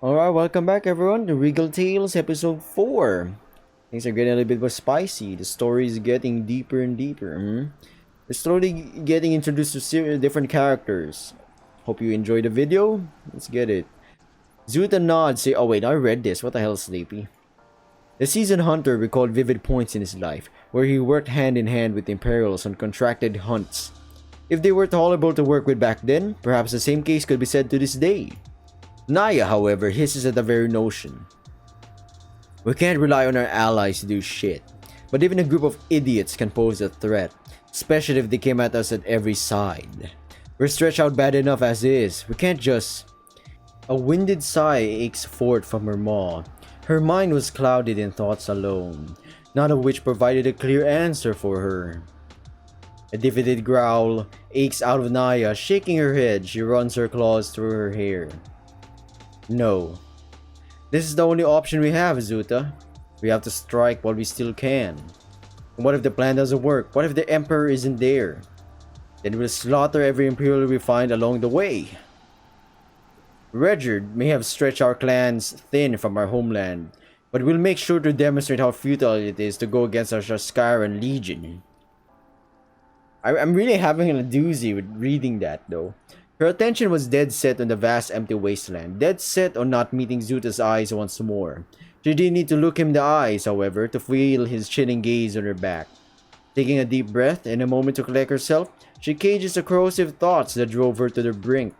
Alright, welcome back everyone to Regal Tails episode 4. Things are getting a little bit more spicy. The story is getting deeper and deeper. We're slowly getting introduced to different characters. Hope you enjoyed the video. Let's get it. Zuta nods, say, oh wait, I read this. What the hell, Sleepy? The seasoned hunter recalled vivid points in his life, where he worked hand in hand with Imperials on contracted hunts. If they were tolerable to work with back then, perhaps the same case could be said to this day. Naja, however, hisses at the very notion. We can't rely on our allies to do shit, but even a group of idiots can pose a threat, especially if they came at us at every side. We're stretched out bad enough as is, we can't just... A winded sigh aches forth from her maw. Her mind was clouded in thoughts alone, none of which provided a clear answer for her. A defeated growl aches out of Naja, shaking her head. She runs her claws through her hair. No. This is the only option we have, Zuta. We have to strike while we still can. And what if the plan doesn't work? What if the Emperor isn't there? Then we'll slaughter every Imperial we find along the way. Regal may have stretched our clans thin from our homeland, but we'll make sure to demonstrate how futile it is to go against our Shaskaran Legion. I'm really having a doozy with reading that though. Her attention was dead set on the vast empty wasteland, dead set on not meeting Zuta's eyes once more. She didn't need to look him in the eyes, however, to feel his chilling gaze on her back. Taking a deep breath and a moment to collect herself, she cages the corrosive thoughts that drove her to the brink.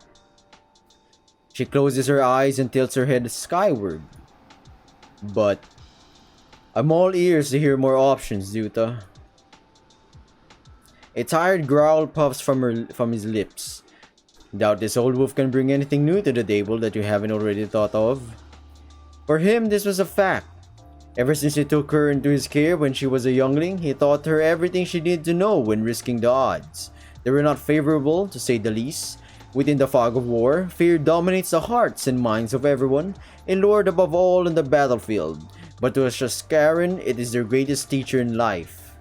She closes her eyes and tilts her head skyward. But I'm all ears to hear more options, Zuta. A tired growl puffs from his lips. Doubt this old wolf can bring anything new to the table that you haven't already thought of. For him, this was a fact. Ever since he took her into his care when she was a youngling, he taught her everything she needed to know when risking the odds. They were not favorable, to say the least. Within the fog of war, fear dominates the hearts and minds of everyone, allured above all on the battlefield. But to a Shaskaran, it is their greatest teacher in life.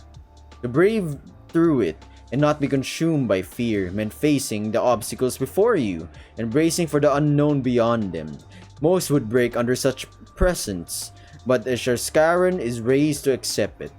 To brave through it, and not be consumed by fear meant facing the obstacles before you and bracing for the unknown beyond them. Most would break under such presence, but a Shaskaran is raised to accept it.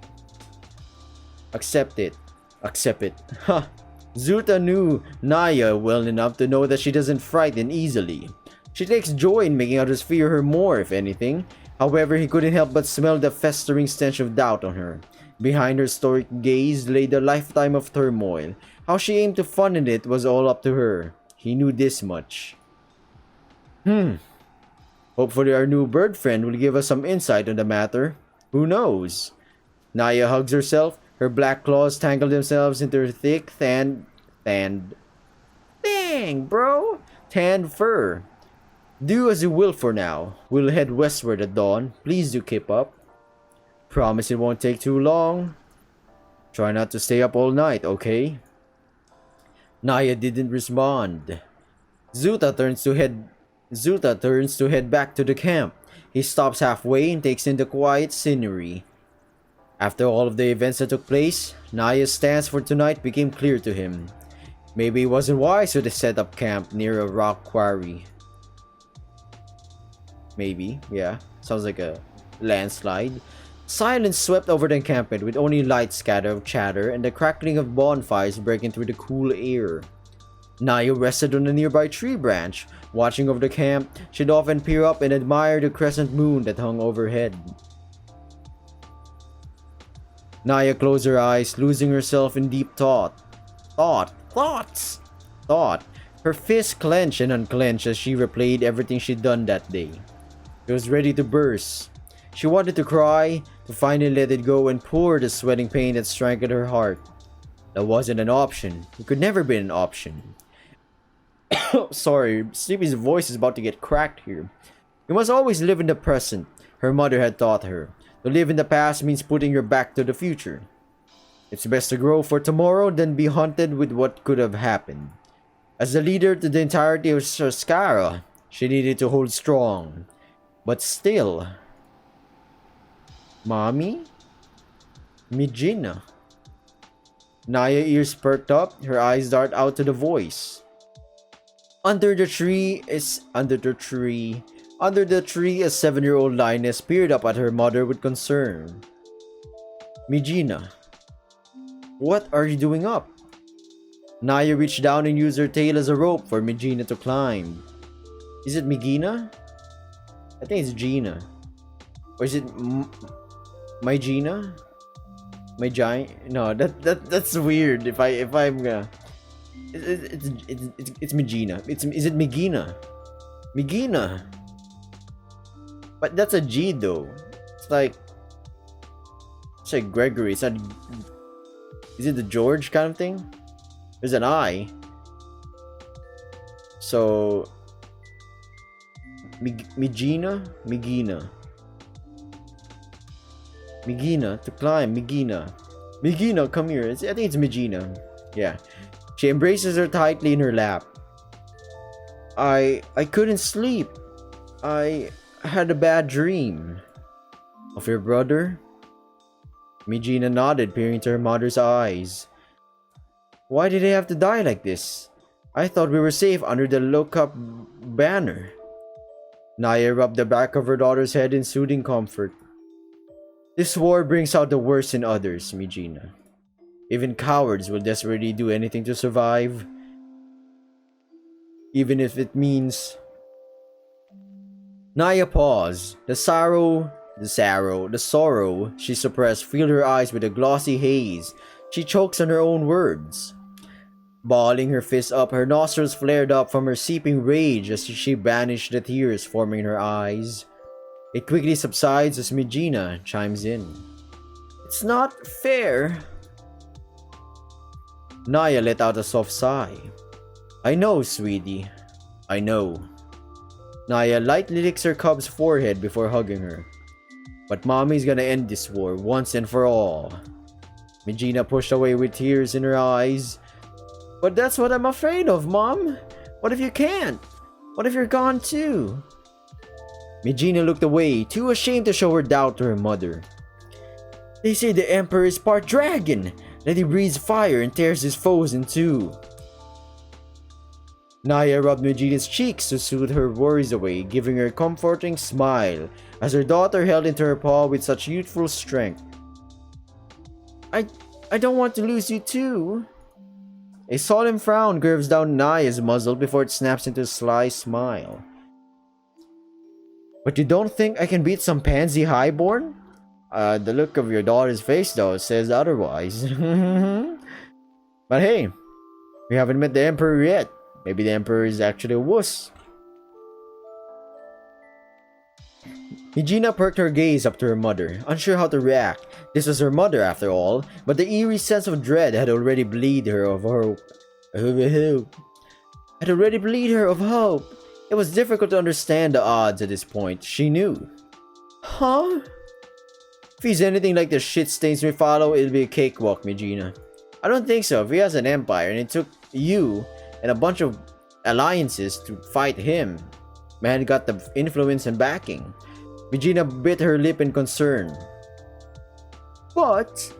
Accept it. Ha! Zuta knew Naja well enough to know that she doesn't frighten easily. She takes joy in making others fear her more, if anything. However, he couldn't help but smell the festering stench of doubt on her. Behind her stoic gaze lay the lifetime of turmoil. How she aimed to funnel it was all up to her. He knew this much. Hopefully our new bird friend will give us some insight on the matter. Who knows? Naja hugs herself. Her black claws tangle themselves into her thick, tanned fur. Do as you will for now. We'll head westward at dawn. Please do keep up. Promise it won't take too long. Try not to stay up all night, okay? Naja didn't respond. Zuta turns to head back to the camp. He stops halfway and takes in the quiet scenery. After all of the events that took place, Naja's stance for tonight became clear to him. Maybe it wasn't wise to set up camp near a rock quarry. Maybe, yeah. Sounds like a landslide. Silence swept over the encampment with only light scatter of chatter and the crackling of bonfires breaking through the cool air. Naja rested on a nearby tree branch. Watching over the camp, she'd often peer up and admire the crescent moon that hung overhead. Naja closed her eyes, losing herself in deep thought. Her fists clenched and unclenched as she replayed everything she'd done that day. She was ready to burst. She wanted to cry, to finally let it go and pour the sweating pain that strangled her heart. That wasn't an option. It could never be an option. Sorry, Sleepy's voice is about to get cracked here. You must always live in the present, her mother had taught her. To live in the past means putting your back to the future. It's best to grow for tomorrow than be haunted with what could have happened. As the leader to the entirety of Shaskara, she needed to hold strong. But still... Mommy? Mijina. Naya, ears perked up, her eyes dart out to the voice. Under the tree, a 7-year-old lioness peered up at her mother with concern. Mijina, what are you doing up? Naya reached down and used her tail as a rope for Mijina to climb. Is it Migina? I think it's Gina. Or is it my Gina? My giant? No, that's weird. If I'm gonna, it's Migina. Is it Migina? Migina. But that's a G though. It's like Gregory. It's not. Is it the George kind of thing? There's an I. So Migina to climb. Migina, come here. I think it's Migina. Yeah. She embraces her tightly in her lap. I couldn't sleep. I had a bad dream. Of your brother? Migina nodded, peering into her mother's eyes. Why did they have to die like this? I thought we were safe under the look-up banner. Naya rubbed the back of her daughter's head in soothing comfort. This war brings out the worst in others, Mijina. Even cowards will desperately do anything to survive. Even if it means... Naya paused. The sorrow she suppressed filled her eyes with a glossy haze. She chokes on her own words. Balling her fists up, her nostrils flared up from her seeping rage as she banished the tears forming in her eyes. It quickly subsides as Mijina chimes in. It's not fair. Naya let out a soft sigh. I know, sweetie. I know. Naya lightly licks her cub's forehead before hugging her. But mommy's gonna end this war once and for all. Mijina pushed away with tears in her eyes. But that's what I'm afraid of, Mom. What if you can't? What if you're gone too? Mijina looked away, too ashamed to show her doubt to her mother. They say the Emperor is part dragon, that he breathes fire and tears his foes in two. Naya rubbed Mijina's cheeks to soothe her worries away, giving her a comforting smile as her daughter held into her paw with such youthful strength. I don't want to lose you too. A solemn frown curves down Naya's muzzle before it snaps into a sly smile. But you don't think I can beat some pansy highborn? The look of your daughter's face though says otherwise. But hey, we haven't met the Emperor yet. Maybe the Emperor is actually a wuss. Mijina perked her gaze up to her mother, unsure how to react. This was her mother after all, but the eerie sense of dread had already bleed her of hope. It was difficult to understand the odds at this point, she knew. Huh? If he's anything like the shit stains we follow, it'll be a cakewalk, Mijina. I don't think so. If he has an empire and it took you and a bunch of alliances to fight him, man got the influence and backing. Mijina bit her lip in concern. But...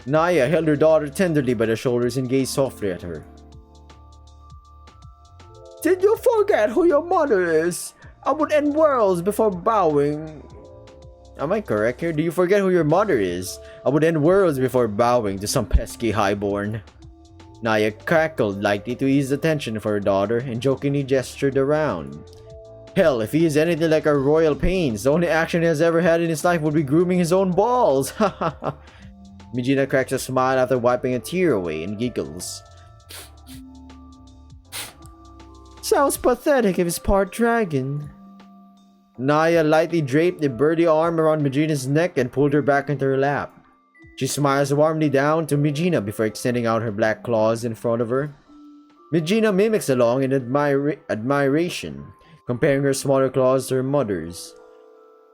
Naya held her daughter tenderly by the shoulders and gazed softly at her. Did you forget who your mother is? I would end worlds before bowing. Am I correct here? Do you forget who your mother is? I would end worlds before bowing to some pesky highborn. Naya cackled lightly to ease the tension for her daughter and jokingly gestured around. Hell, if he is anything like our royal pains, the only action he has ever had in his life would be grooming his own balls. Haha. Mijina cracks a smile after wiping a tear away and giggles. Sounds pathetic if he's part dragon. Naya lightly draped a birdie arm around Mijina's neck and pulled her back into her lap. She smiles warmly down to Mijina before extending out her black claws in front of her. Mijina mimics along in admiration, comparing her smaller claws to her mother's.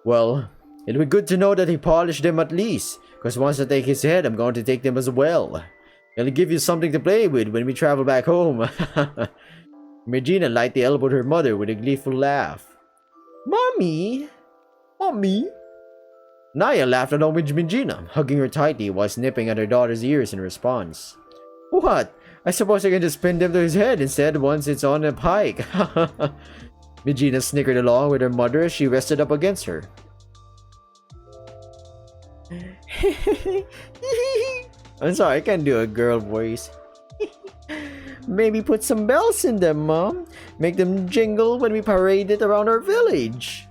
Well, it'll be good to know that he polished them at least, because once I take his head, I'm going to take them as well. It'll give you something to play with when we travel back home. Mijina lightly elbowed her mother with a gleeful laugh. Mommy? Mommy? Naya laughed along with Mijina, hugging her tightly while snipping at her daughter's ears in response. What? I suppose I can just pin them to his head instead once it's on a pike. Mijina snickered along with her mother as she rested up against her. I'm sorry, I can't do a girl voice. Maybe put some bells in them, Mom. Make them jingle when we parade it around our village.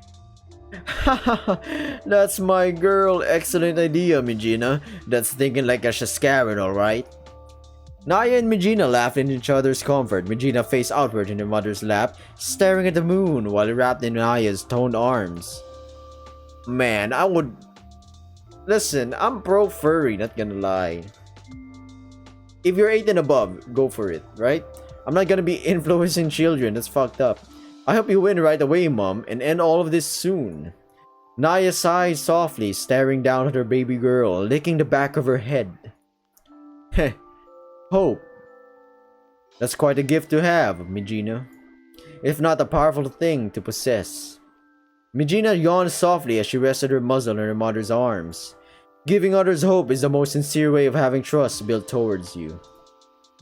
That's my girl. Excellent idea, Mijina. That's thinking like a Shaskaran, alright? Naya and Mijina laughed in each other's comfort. Mijina faced outward in her mother's lap, staring at the moon while wrapped in Naya's toned arms. Man, I would... Listen, I'm pro furry, not gonna lie. If you're 8 and above, go for it, right? I'm not gonna be influencing children, that's fucked up. I hope you win right away, Mom, and end all of this soon. Naya sighed softly, staring down at her baby girl, licking the back of her head. Heh. Hope. That's quite a gift to have, Mijina. If not a powerful thing to possess. Mijina yawned softly as she rested her muzzle in her mother's arms. Giving others hope is the most sincere way of having trust built towards you.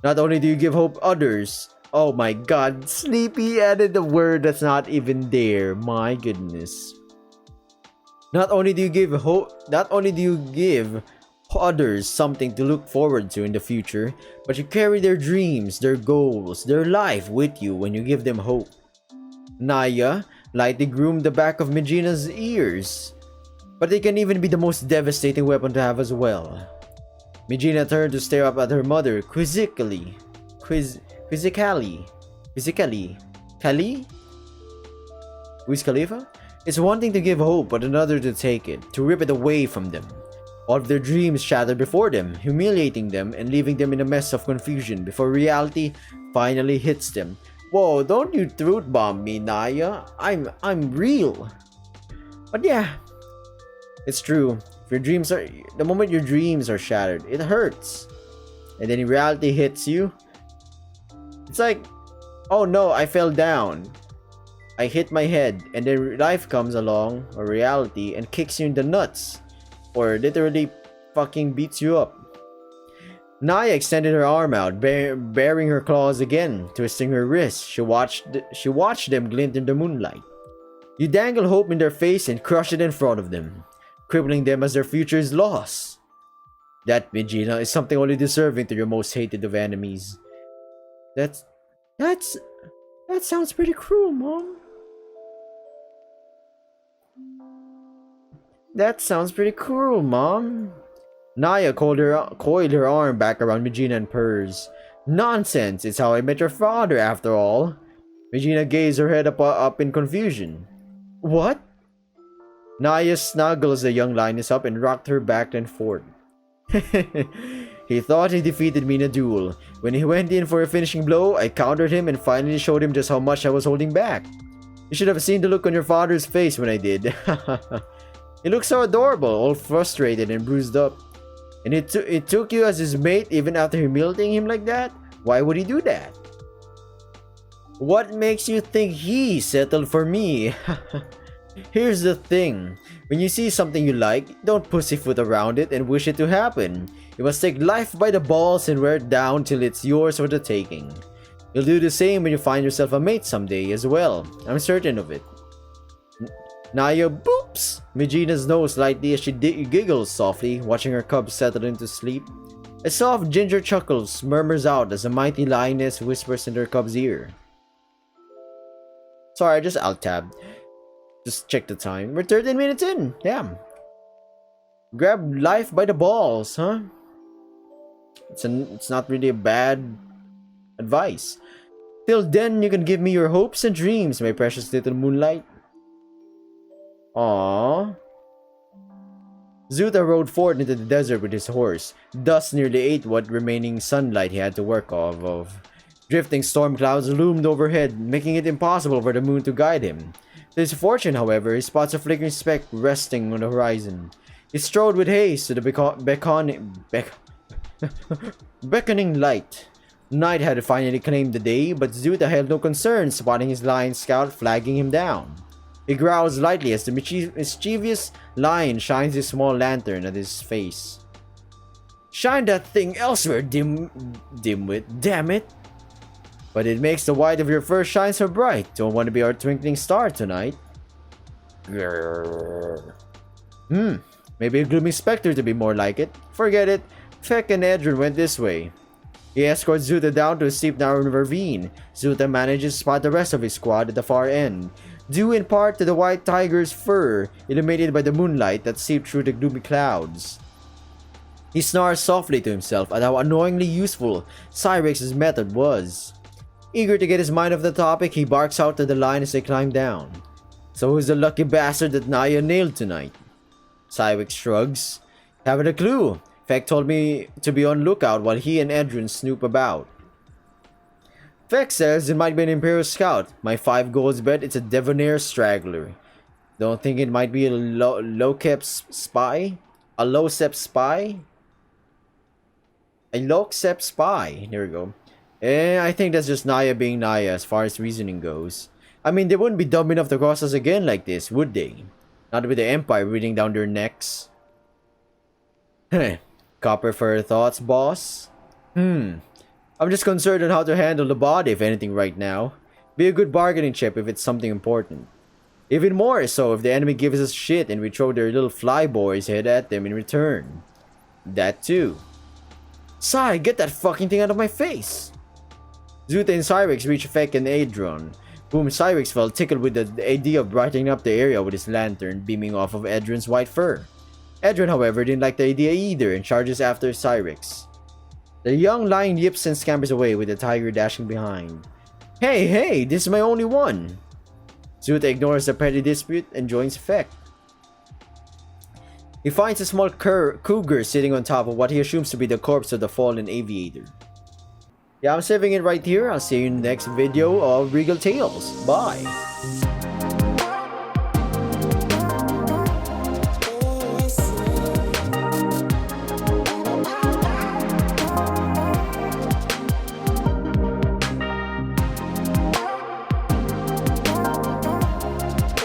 Not only do you give hope others... Oh my god, Sleepy added a word that's not even there. My goodness. Not only do you give others something to look forward to in the future, but you carry their dreams, their goals, their life with you when you give them hope. Naya lightly groomed the back of Mijina's ears, but they can even be the most devastating weapon to have as well. Mijina turned to stare up at her mother quizzically. Kali? Wiz Khalifa? It's one thing to give hope, but another to take it, to rip it away from them. All of their dreams shattered before them, humiliating them and leaving them in a mess of confusion before reality finally hits them. Whoa, don't you truth bomb me, Naya. I'm real. But yeah, it's true. The moment your dreams are shattered, it hurts. And then reality hits you. It's like, oh no, I fell down. I hit my head, and then life comes along, or reality, and kicks you in the nuts. Or literally fucking beats you up. Naya extended her arm out, baring her claws again, twisting her wrists. She watched them glint in the moonlight. You dangle hope in their face and crush it in front of them, crippling them as their future is lost. That, Mijina, is something only deserving to your most hated of enemies. That sounds pretty cruel, Mom. That sounds pretty cruel, Mom. Naya coiled her arm back around Mijina and purrs. Nonsense, it's how I met your father, after all. Mijina gazed her head up in confusion. What? Naya snuggled the young lioness up and rocked her back and forth. He thought he defeated me in a duel. When he went in for a finishing blow, I countered him and finally showed him just how much I was holding back. You should have seen the look on your father's face when I did. He looked so adorable, all frustrated and bruised up. And it took you as his mate even after humiliating him like that? Why would he do that? What makes you think he settled for me? Here's the thing. When you see something you like, don't pussyfoot around it and wish it to happen. You must take life by the balls and wear it down till it's yours for the taking. You'll do the same when you find yourself a mate someday as well. I'm certain of it. Naya boops Mijina's nose lightly as she giggles softly, watching her cub settle into sleep. A soft ginger chuckle murmurs out as a mighty lioness whispers in her cub's ear. Sorry, I just alt-tabbed. Just check the time. We're 13 minutes in. Damn. Grab life by the balls, huh? It's not really a bad advice. Till then, you can give me your hopes and dreams, my precious little moonlight. Aww. Zuta rode forth into the desert with his horse. Dust nearly ate what remaining sunlight he had to work off of. Drifting storm clouds loomed overhead, making it impossible for the moon to guide him. To his fortune, however, he spots a flickering speck resting on the horizon. He strode with haste to the beckoning light. Night had finally claimed the day, but Zuta held no concern, spotting his lion scout flagging him down. He growls lightly as the mischievous lion shines his small lantern at his face. Shine that thing elsewhere, dimwit, damn it! But it makes the white of your fur shine so bright. Don't want to be our twinkling star tonight. Grrr. Maybe a gloomy specter to be more like it. Forget it. Feck and Edrin went this way. He escorts Zuta down to a steep narrow ravine. Zuta manages to spot the rest of his squad at the far end, due in part to the white tiger's fur illuminated by the moonlight that seeped through the gloomy clouds. He snarls softly to himself at how annoyingly useful Cyrex's method was. Eager to get his mind off the topic, he barks out to the line as they climb down. So who's the lucky bastard that Naja nailed tonight? Cyrex shrugs. Haven't a clue. Feck told me to be on lookout while he and Edrin snoop about. Feck says it might be an Imperial scout. My 5 golds bet it's a debonair straggler. Don't think it might be a low-kept spy? A low-step spy? A low-step spy. There we go. I think that's just Naja being Naja as far as reasoning goes. I mean, they wouldn't be dumb enough to cross us again like this, would they? Not with the Empire breathing down their necks. Heh. Copper for your thoughts, boss? I'm just concerned on how to handle the body, if anything, right now. Be a good bargaining chip if it's something important. Even more so if the enemy gives us shit and we throw their little flyboys head at them in return. That too. Sai, get that fucking thing out of my face! Zuta and Cyrex reach Feck and Adron, whom Cyrex felt tickled with the idea of brightening up the area with his lantern beaming off of Edron's white fur. Edron, however, didn't like the idea either and charges after Cyrex. The young lion yips and scampers away with the tiger dashing behind. Hey, this is my only one! Zuta ignores the petty dispute and joins Feck. He finds a small cougar sitting on top of what he assumes to be the corpse of the fallen aviator. Yeah, I'm saving it right here. I'll see you in the next video of Regal Tails. Bye!